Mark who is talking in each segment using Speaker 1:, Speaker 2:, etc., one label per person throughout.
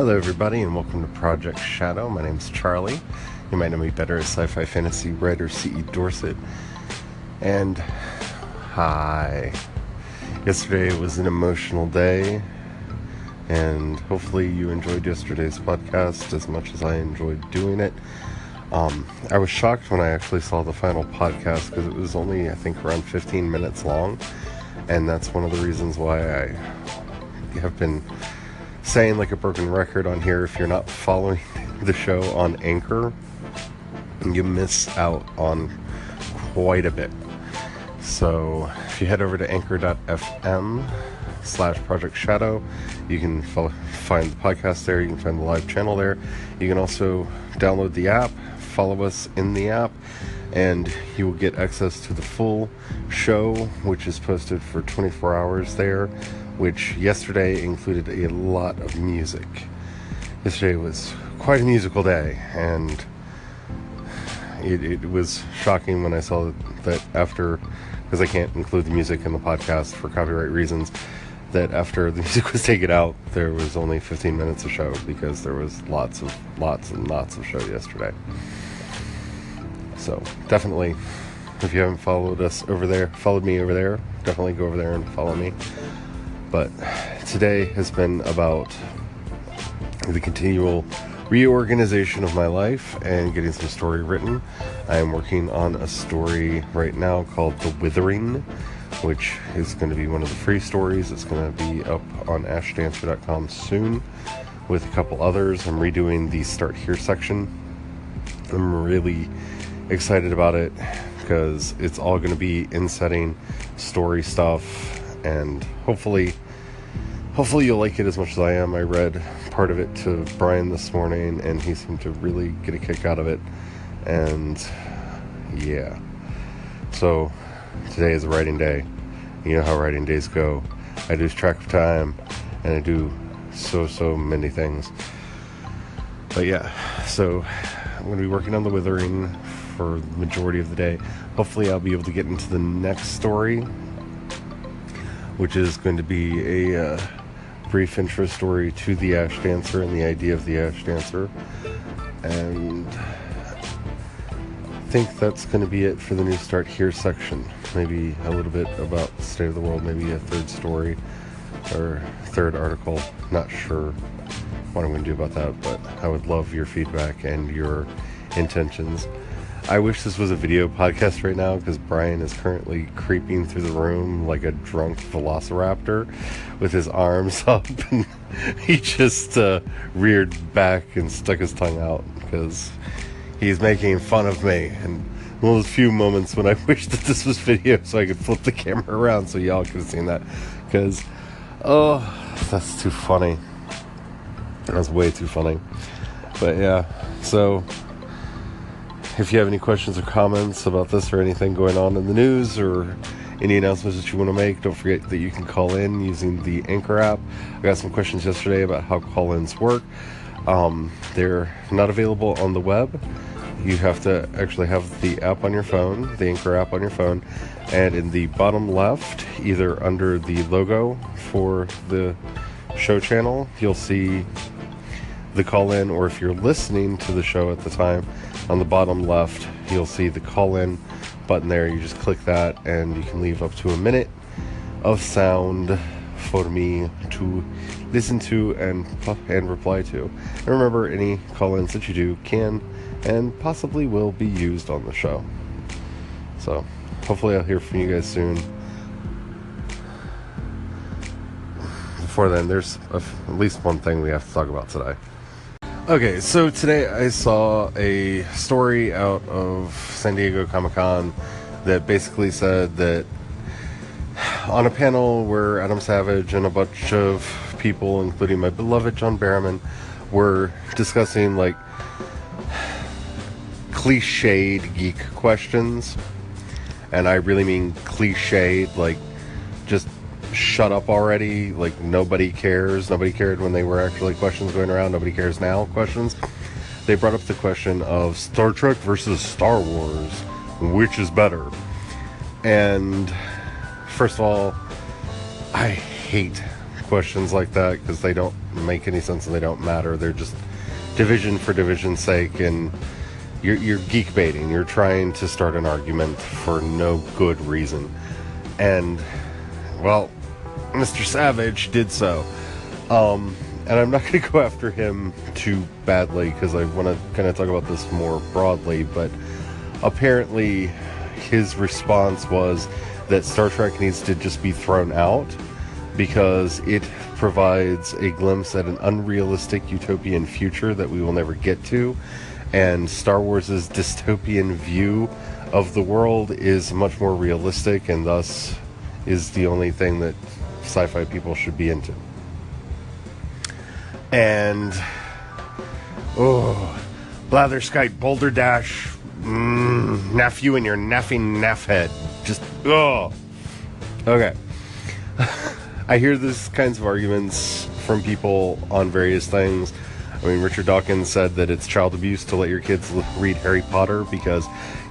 Speaker 1: Hello everybody and welcome to Project Shadow. My name's Charlie. You might know me better as sci-fi fantasy writer C.E. Dorset. And hi. Yesterday was an emotional day, and hopefully you enjoyed yesterday's podcast as much as I enjoyed doing it. I was shocked when I actually saw the final podcast because it was only, I think, around 15 minutes long, and that's one of the reasons why I have been saying like a broken record on here. If you're not following the show on Anchor, you miss out on quite a bit. So if you head over to anchor.fm/Project Shadow, you can find the podcast there. You can find the live channel there. You can also download the app, follow us in the app, and you will get access to the full show, which is posted for 24 hours there, which yesterday included a lot of music. Yesterday was quite a musical day, and it was shocking when I saw that after, because I can't include the music in the podcast for copyright reasons, that after the music was taken out, there was only 15 minutes of show, because there was lots and lots of show yesterday. So definitely, if you haven't followed me over there, definitely go over there and follow me. But today has been about the continual reorganization of my life and getting some story written. I am working on a story right now called The Withering, which is going to be one of the free stories. It's going to be up on ashdancer.com soon with a couple others. I'm redoing the Start Here section. I'm really excited about it because it's all going to be in-setting story stuff, and hopefully you'll like it as much as I am. I read part of it to Brian this morning, and he seemed to really get a kick out of it. And yeah, so today is a writing day. You know how writing days go. I lose track of time, and I do so many things. But yeah, so I'm going to be working on The Withering for the majority of the day. Hopefully I'll be able to get into the next story, which is going to be a brief intro story to the Ash Dancer and the idea of the Ash Dancer. And I think that's going to be it for the new Start Here section. Maybe a little bit about the state of the world, maybe a third story or third article. Not sure what I'm going to do about that, but I would love your feedback and your intentions. I wish this was a video podcast right now, because Brian is currently creeping through the room like a drunk velociraptor with his arms up, and he just reared back and stuck his tongue out because he's making fun of me. And one of those few moments when I wish that this was video so I could flip the camera around so y'all could have seen that, because that's too funny. That's way too funny. But yeah, so if you have any questions or comments about this or anything going on in the news or any announcements that you want to make, don't forget that you can call in using the Anchor app. I got some questions yesterday about how call-ins work. They're not available on the web. You have to actually have the app on your phone, the Anchor app on your phone, and in the bottom left, either under the logo for the show channel, you'll see the call-in, or if you're listening to the show at the time, on the bottom left, you'll see the call-in button there. You just click that, and you can leave up to a minute of sound for me to listen to and reply to. And remember, any call-ins that you do can and possibly will be used on the show. So hopefully I'll hear from you guys soon. Before then, there's at least one thing we have to talk about today. Okay, so today I saw a story out of San Diego Comic-Con that basically said that on a panel where Adam Savage and a bunch of people, including my beloved John Barrowman, were discussing like cliched geek questions. And I really mean cliched, like just shut up already, like nobody cares. Nobody cared when they were actually questions going around. Nobody cares now questions. They brought up the question of Star Trek versus Star Wars, which is better. And first of all, I hate questions like that because they don't make any sense and they don't matter. They're just division for division's sake, and you're geek baiting. You're trying to start an argument for no good reason. And, well, Mr. Savage did so. And I'm not going to go after him too badly because I want to kind of talk about this more broadly, but apparently his response was that Star Trek needs to just be thrown out because it provides a glimpse at an unrealistic utopian future that we will never get to, and Star Wars' dystopian view of the world is much more realistic and thus is the only thing that sci-fi people should be into. And Blatherskite, Boulder Dash, naff you and your naffy naff head. Just, okay. I hear these kinds of arguments from people on various things. I mean, Richard Dawkins said that it's child abuse to let your kids read Harry Potter because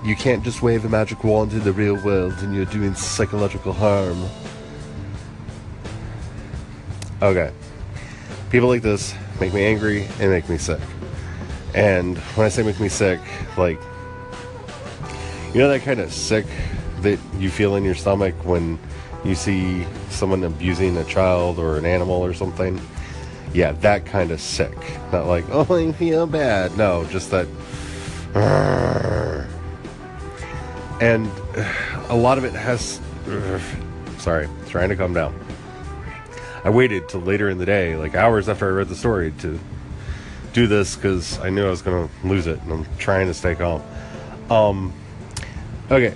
Speaker 1: you can't just wave a magic wand in the real world and you're doing psychological harm. Okay. People like this make me angry and make me sick. And when I say make me sick, like, you know that kind of sick that you feel in your stomach when you see someone abusing a child or an animal or something? Yeah, that kind of sick. Not like, oh, I feel bad. No, just that. And a lot of it has... Sorry, trying to calm down. I waited till later in the day, like hours after I read the story, to do this because I knew I was going to lose it, and I'm trying to stay calm. Okay.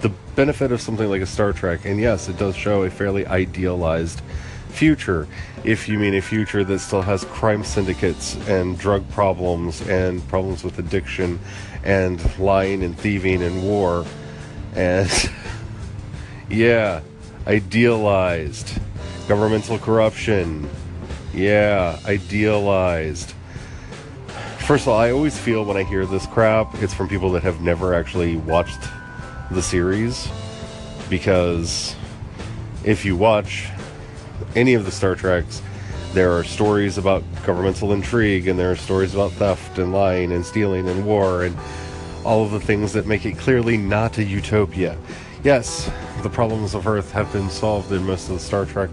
Speaker 1: The benefit of something like a Star Trek, and yes, it does show a fairly idealized future, if you mean a future that still has crime syndicates and drug problems and problems with addiction and lying and thieving and war and yeah, idealized governmental corruption. Yeah, idealized. First of all, I always feel when I hear this crap, it's from people that have never actually watched the series, because if you watch any of the Star Treks, there are stories about governmental intrigue, and there are stories about theft and lying and stealing and war and all of the things that make it clearly not a utopia. Yes, the problems of Earth have been solved in most of the Star Trek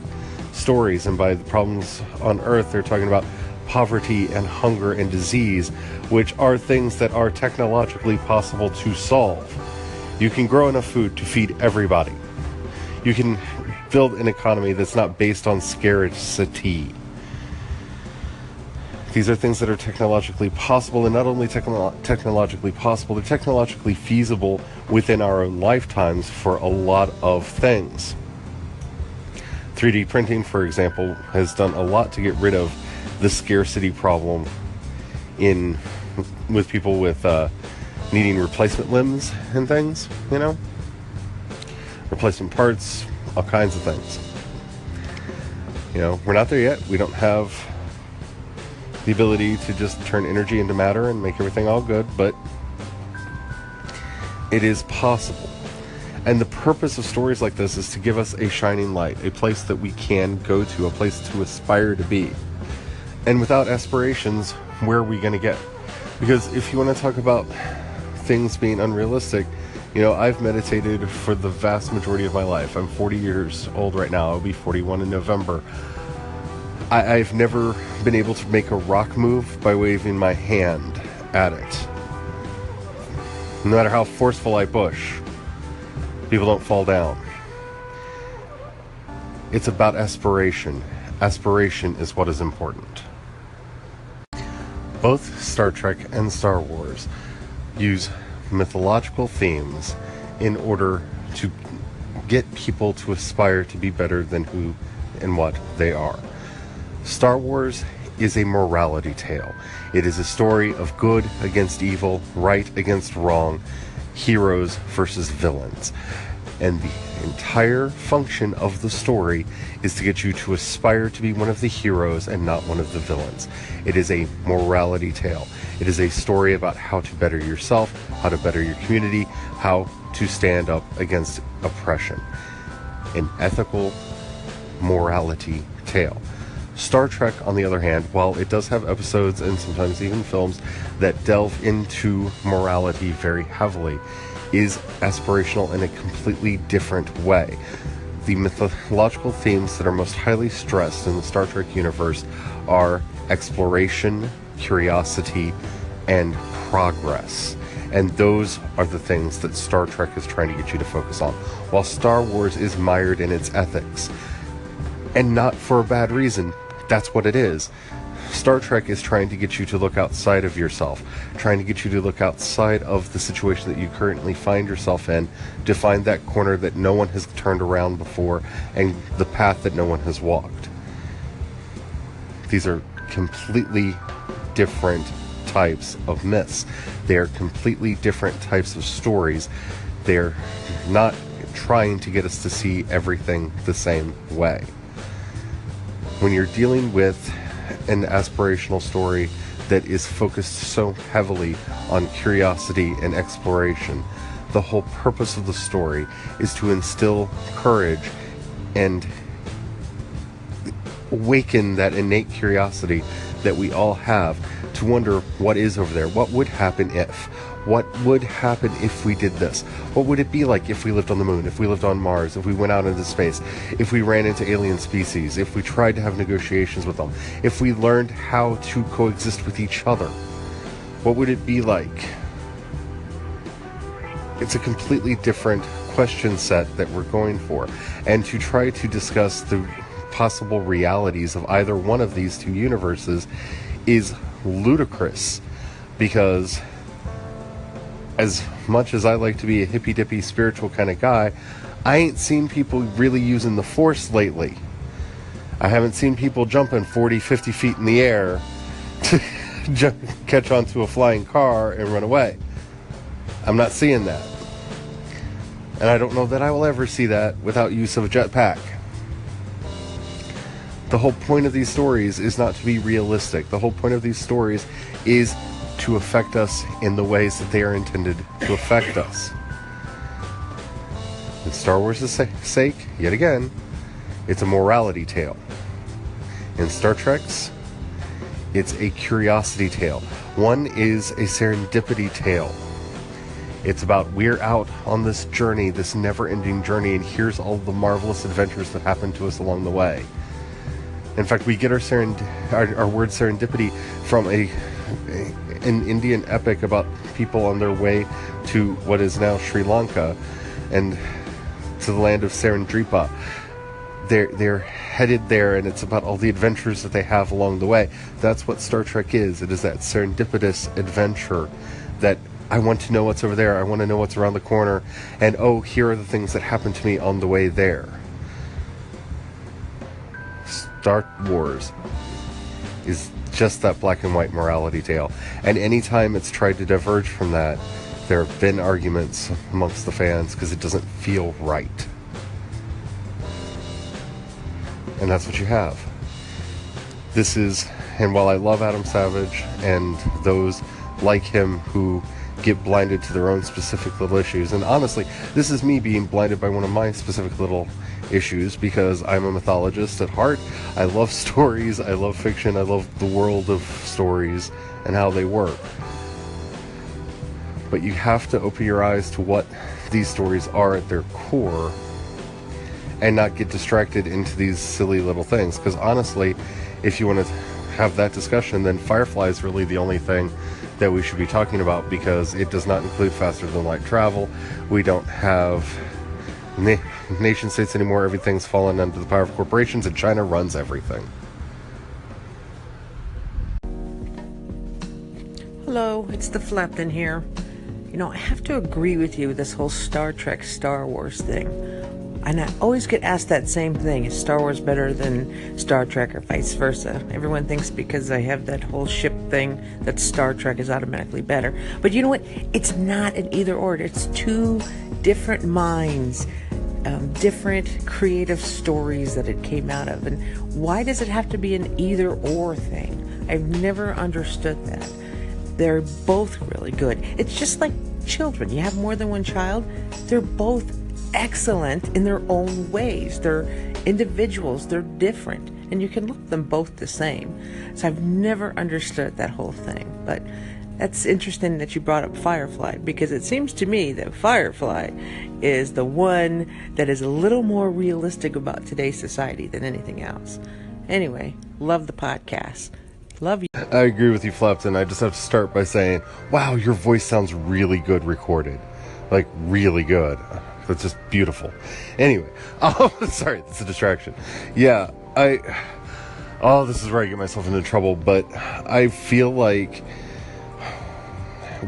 Speaker 1: stories, and by the problems on Earth, they're talking about poverty and hunger and disease, which are things that are technologically possible to solve. You can grow enough food to feed everybody. You can build an economy that's not based on scarcity. These are things that are technologically possible, and not only technologically possible, they're technologically feasible within our own lifetimes for a lot of things. 3D printing, for example, has done a lot to get rid of the scarcity problem with people with needing replacement limbs and things, you know? Replacement parts, all kinds of things. You know, we're not there yet. We don't have the ability to just turn energy into matter and make everything all good, but it is possible. And the purpose of stories like this is to give us a shining light, a place that we can go to, a place to aspire to be. And without aspirations, where are we going to get? Because if you want to talk about things being unrealistic, you know, I've meditated for the vast majority of my life. I'm 40 years old right now. I'll be 41 in November. I've never been able to make a rock move by waving my hand at it. No matter how forceful I push, people don't fall down. It's about aspiration. Aspiration is what is important. Both Star Trek and Star Wars use mythological themes in order to get people to aspire to be better than who and what they are. Star Wars is a morality tale. It is a story of good against evil, right against wrong, heroes versus villains. And the entire function of the story is to get you to aspire to be one of the heroes and not one of the villains. It is a morality tale. It is a story about how to better yourself, how to better your community, how to stand up against oppression. An ethical morality tale. Star Trek, on the other hand, while it does have episodes and sometimes even films that delve into morality very heavily, is aspirational in a completely different way. The mythological themes that are most highly stressed in the Star Trek universe are exploration, curiosity, and progress. And those are the things that Star Trek is trying to get you to focus on, while Star Wars is mired in its ethics. And not for a bad reason. That's what it is. Star Trek is trying to get you to look outside of yourself, trying to get you to look outside of the situation that you currently find yourself in, to find that corner that no one has turned around before, and the path that no one has walked. These are completely different types of myths. They're completely different types of stories. They're not trying to get us to see everything the same way. When you're dealing with an aspirational story that is focused so heavily on curiosity and exploration, the whole purpose of the story is to instill courage and awaken that innate curiosity that we all have to wonder what is over there, what would happen if. What would happen if we did this? What would it be like if we lived on the moon, if we lived on Mars, if we went out into space, if we ran into alien species, if we tried to have negotiations with them, if we learned how to coexist with each other? What would it be like? It's a completely different question set that we're going for. And to try to discuss the possible realities of either one of these two universes is ludicrous, because as much as I like to be a hippy-dippy spiritual kind of guy, I ain't seen people really using the Force lately. I haven't seen people jumping 40, 50 feet in the air to catch onto a flying car and run away. I'm not seeing that. And I don't know that I will ever see that without use of a jetpack. The whole point of these stories is not to be realistic. The whole point of these stories is to affect us in the ways that they are intended to affect us. In Star Wars' sake, yet again, it's a morality tale. In Star Trek's, it's a curiosity tale. One is a serendipity tale. It's about, we're out on this journey, this never-ending journey, and here's all the marvelous adventures that happen to us along the way. In fact, we get our word serendipity from an Indian epic about people on their way to what is now Sri Lanka and to the land of Serendripa. They're headed there, and it's about all the adventures that they have along the way. That's what Star Trek is. It is that serendipitous adventure that I want to know what's over there. I want to know what's around the corner. And oh, here are the things that happened to me on the way there. Star Wars is just that black and white morality tale. And anytime it's tried to diverge from that, there have been arguments amongst the fans because it doesn't feel right. And that's what you have. This is, and while I love Adam Savage and those like him who get blinded to their own specific little issues, and honestly, this is me being blinded by one of my specific little issues, because I'm a mythologist at heart. I love stories, I love fiction, I love the world of stories and how they work. But you have to open your eyes to what these stories are at their core and not get distracted into these silly little things. Because honestly, if you want to have that discussion, then Firefly is really the only thing that we should be talking about, because it does not include faster than light travel. We don't have nation states anymore. Everything's fallen under the power of corporations, and China runs everything.
Speaker 2: Hello, it's the Flepton here. You know, I have to agree with you with this whole Star Trek, Star Wars thing. And I always get asked that same thing. Is Star Wars better than Star Trek, or vice versa? Everyone thinks because I have that whole ship thing that Star Trek is automatically better. But you know what? It's not an either or. It's two different minds, different creative stories that it came out of. And why does it have to be an either or thing? I've never understood that. They're both really good. It's just like children. You have more than one child, they're both excellent in their own ways. They're individuals, they're different. and you can love them both the same. So I've never understood that whole thing. But that's interesting that you brought up Firefly, because it seems to me that Firefly is the one that is a little more realistic about today's society than anything else. Anyway, love the podcast. Love you.
Speaker 1: I agree with you, Flapton. I just have to start by saying, wow, your voice sounds really good recorded. Like, really good. That's just beautiful. Anyway, sorry, that's a distraction. Yeah, this is where I get myself into trouble, but I feel like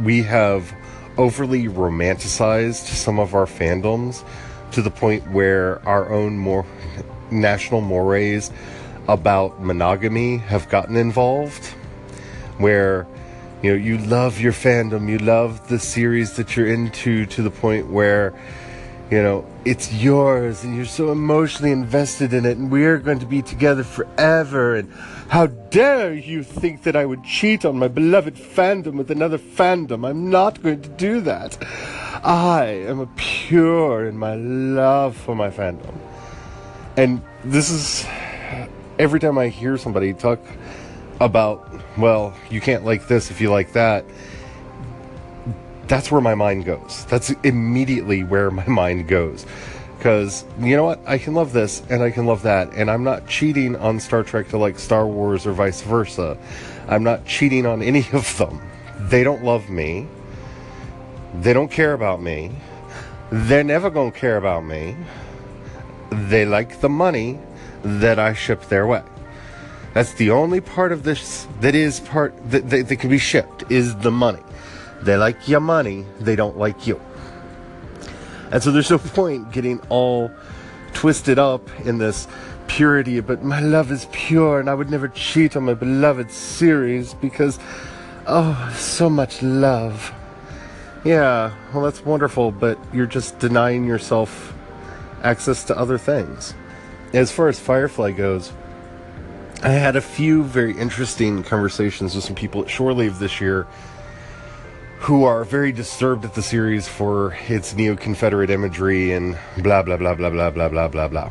Speaker 1: we have overly romanticized some of our fandoms to the point where our own more national mores about monogamy have gotten involved, where you love your fandom, you love the series that you're into to the point where it's yours and you're so emotionally invested in it, and we're going to be together forever, and how dare you think that I would cheat on my beloved fandom with another fandom. I'm not going to do that. I am pure in my love for my fandom. And this is, every time I hear somebody talk about, well, you can't like this if you like that, that's where my mind goes. That's immediately where my mind goes. Because, you know what? I can love this and I can love that. And I'm not cheating on Star Trek to like Star Wars or vice versa. I'm not cheating on any of them. They don't love me. They don't care about me. They're never going to care about me. They like the money that I ship their way. That's the only part of this that can be shipped, is the money. They like your money, they don't like you. And so there's no point getting all twisted up in this purity, but my love is pure and I would never cheat on my beloved series because, so much love. Yeah, well, that's wonderful, but you're just denying yourself access to other things. As far as Firefly goes, I had a few very interesting conversations with some people at Shore Leave this year who are very disturbed at the series for its neo-Confederate imagery and blah, blah, blah, blah, blah, blah, blah, blah, blah.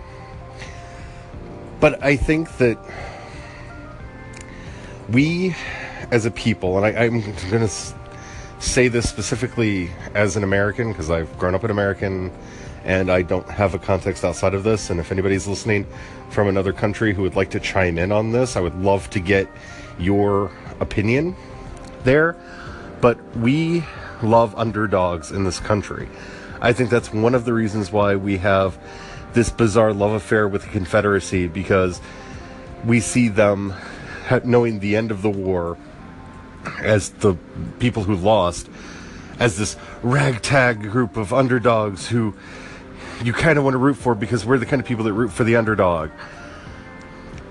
Speaker 1: But I think that we, as a people, and I'm going to say this specifically as an American, because I've grown up an American, and I don't have a context outside of this, and if anybody's listening from another country who would like to chime in on this, I would love to get your opinion there. But we love underdogs in this country. I think that's one of the reasons why we have this bizarre love affair with the Confederacy, because we see them knowing the end of the war as the people who lost, as this ragtag group of underdogs who you kind of want to root for, because we're the kind of people that root for the underdog.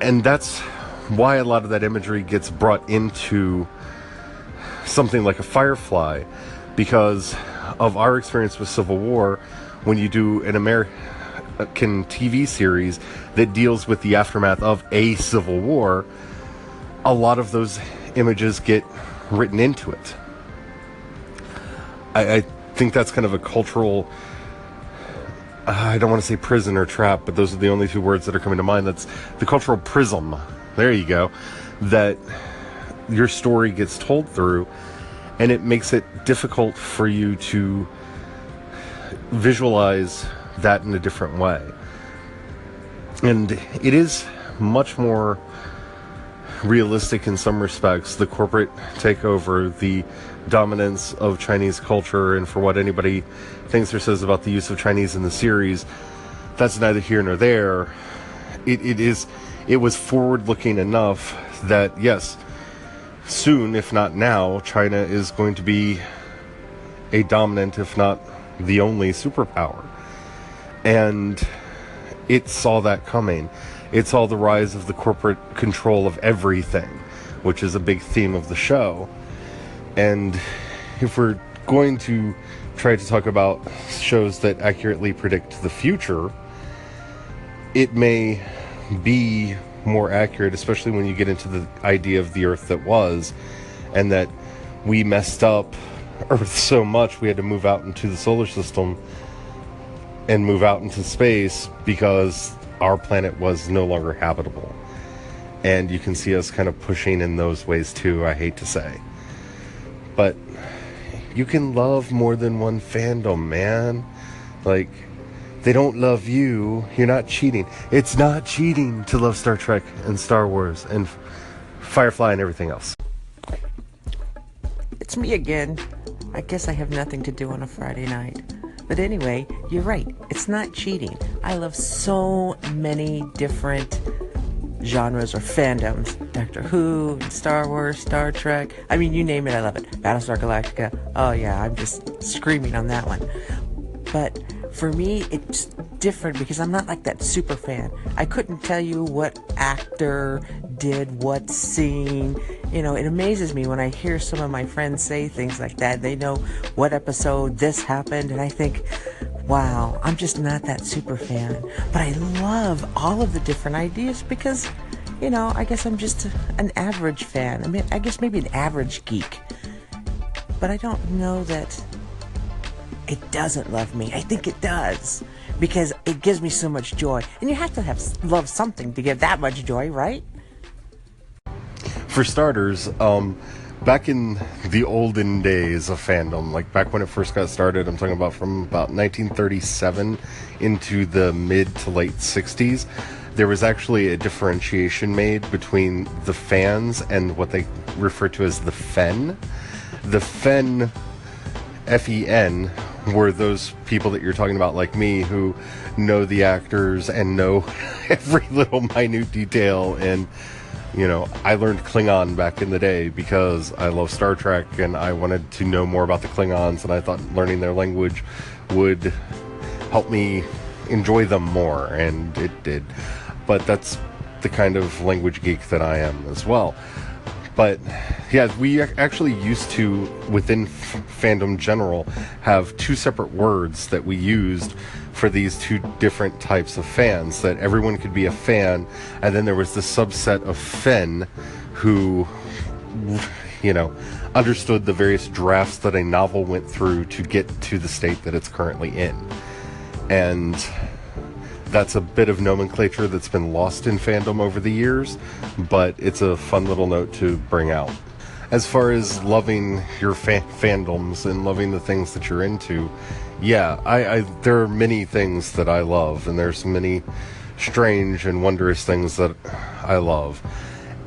Speaker 1: And that's why a lot of that imagery gets brought into something like a Firefly, because of our experience with Civil War. When you do an American TV series that deals with the aftermath of a Civil War, a lot of those images get written into it. I think that's kind of a cultural, I don't want to say prison or trap, but those are the only two words that are coming to mind. That's the cultural prism. There you go. That your story gets told through, and it makes it difficult for you to visualize that in a different way. And it is much more realistic in some respects, the corporate takeover, the dominance of Chinese culture, and for what anybody thinks or says about the use of Chinese in the series, that's neither here nor there. It was forward-looking enough that, yes, soon, if not now, China is going to be a dominant, if not the only superpower. And it saw that coming. It saw the rise of the corporate control of everything, which is a big theme of the show. And if we're going to try to talk about shows that accurately predict the future, it may be more accurate, especially when you get into the idea of the Earth that was, and that we messed up Earth so much we had to move out into the solar system and move out into space because our planet was no longer habitable. And you can see us kind of pushing in those ways too, I hate to say. But you can love more than one fandom, man. Like, they don't love you. You're not cheating. It's not cheating to love Star Trek and Star Wars and Firefly and everything else.
Speaker 2: It's me again. I guess I have nothing to do on a Friday night. But anyway, you're right. It's not cheating. I love so many different genres or fandoms. Doctor Who, Star Wars, Star Trek. I mean, you name it, I love it. Battlestar Galactica. Oh yeah, I'm just screaming on that one. But for me, it's different because I'm not like that super fan. I couldn't tell you what actor did what scene. You know, it amazes me when I hear some of my friends say things like that. They know what episode this happened, and I think, wow, I'm just not that super fan. But I love all of the different ideas because, you know, I guess I'm just an average fan. I mean, I guess maybe an average geek. But I don't know that it doesn't love me. I think it does because it gives me so much joy. And you have to love something to give that much joy, right?
Speaker 1: For starters, back in the olden days of fandom, like back when it first got started, I'm talking about from about 1937 into the mid to late 60s, there was actually a differentiation made between the fans and what they refer to as the Fen. The Fen, F-E-N, were those people that you're talking about, like me, who know the actors and know every little minute detail. And, you know, I learned Klingon back in the day because I love Star Trek and I wanted to know more about the Klingons, and I thought learning their language would help me enjoy them more, and it did. But that's the kind of language geek that I am as well. But yeah, we actually used to, within fandom general, have two separate words that we used for these two different types of fans, that everyone could be a fan, and then there was the subset of Fen who, you know, understood the various drafts that a novel went through to get to the state that it's currently in. And that's a bit of nomenclature that's been lost in fandom over the years, but it's a fun little note to bring out. As far as loving your fandoms and loving the things that you're into, yeah, I there are many things that I love, and there's many strange and wondrous things that I love.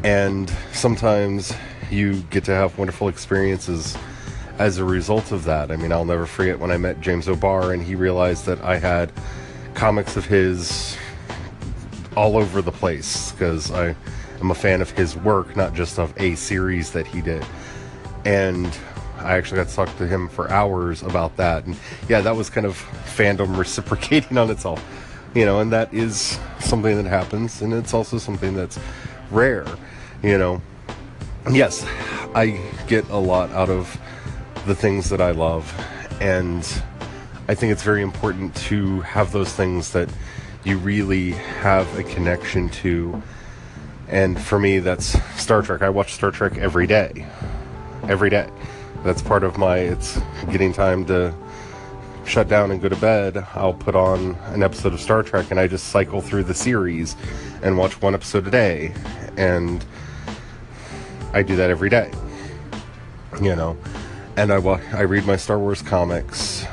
Speaker 1: And sometimes you get to have wonderful experiences as a result of that. I mean, I'll never forget when I met James O'Barr and he realized that I had comics of his all over the place, because I am a fan of his work, not just of a series that he did. And I actually got to talk to him for hours about that. And yeah, that was kind of fandom reciprocating on itself, you know, and that is something that happens, and it's also something that's rare, you know. Yes, I get a lot out of the things that I love, and I think it's very important to have those things that you really have a connection to. And for me, that's Star Trek. I watch Star Trek every day. Every day. That's part of my, it's getting time to shut down and go to bed. I'll put on an episode of Star Trek and I just cycle through the series and watch one episode a day. And I do that every day. You know. And I read my Star Wars comics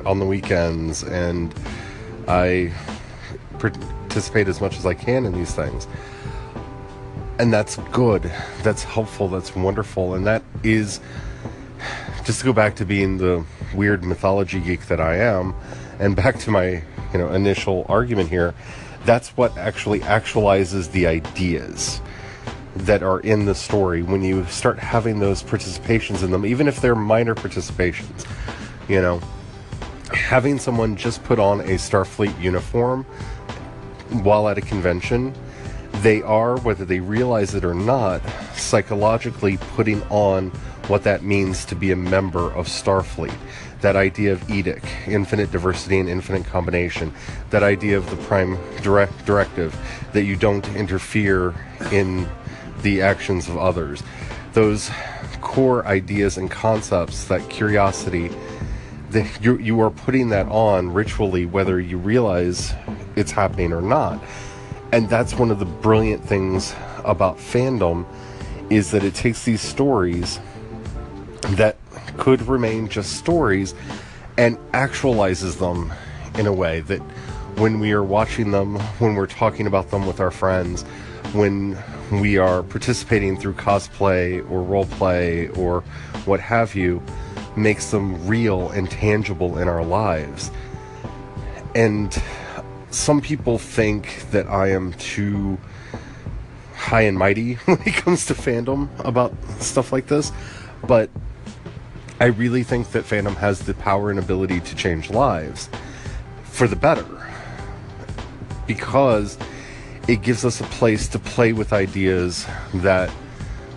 Speaker 1: on the weekends, and I participate as much as I can in these things. And that's good, that's helpful, that's wonderful, and that is, just to go back to being the weird mythology geek that I am, and back to my, you know, initial argument here, that's what actually actualizes the ideas that are in the story when you start having those participations in them, even if they're minor participations. You know, having someone just put on a Starfleet uniform while at a convention, they are, whether they realize it or not, psychologically putting on what that means to be a member of Starfleet. That idea of edict, infinite diversity and infinite combination. That idea of the prime directive, that you don't interfere in the actions of others. Those core ideas and concepts, that curiosity, you are putting that on ritually, whether you realize it's happening or not. And that's one of the brilliant things about fandom is that it takes these stories that could remain just stories and actualizes them in a way that when we are watching them, when we're talking about them with our friends, when we are participating through cosplay or roleplay or what have you, makes them real and tangible in our lives. And some people think that I am too high and mighty when it comes to fandom about stuff like this, but I really think that fandom has the power and ability to change lives for the better, because it gives us a place to play with ideas that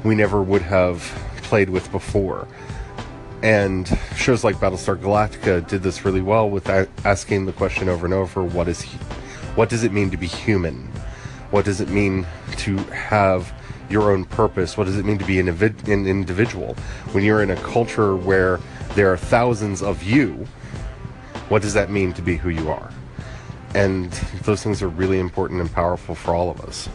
Speaker 1: we never would have played with before. And shows like Battlestar Galactica did this really well with asking the question over and over, what does it mean to be human? What does it mean to have your own purpose? What does it mean to be an individual? When you're in a culture where there are thousands of you, what does that mean to be who you are? And those things are really important and powerful for all of us.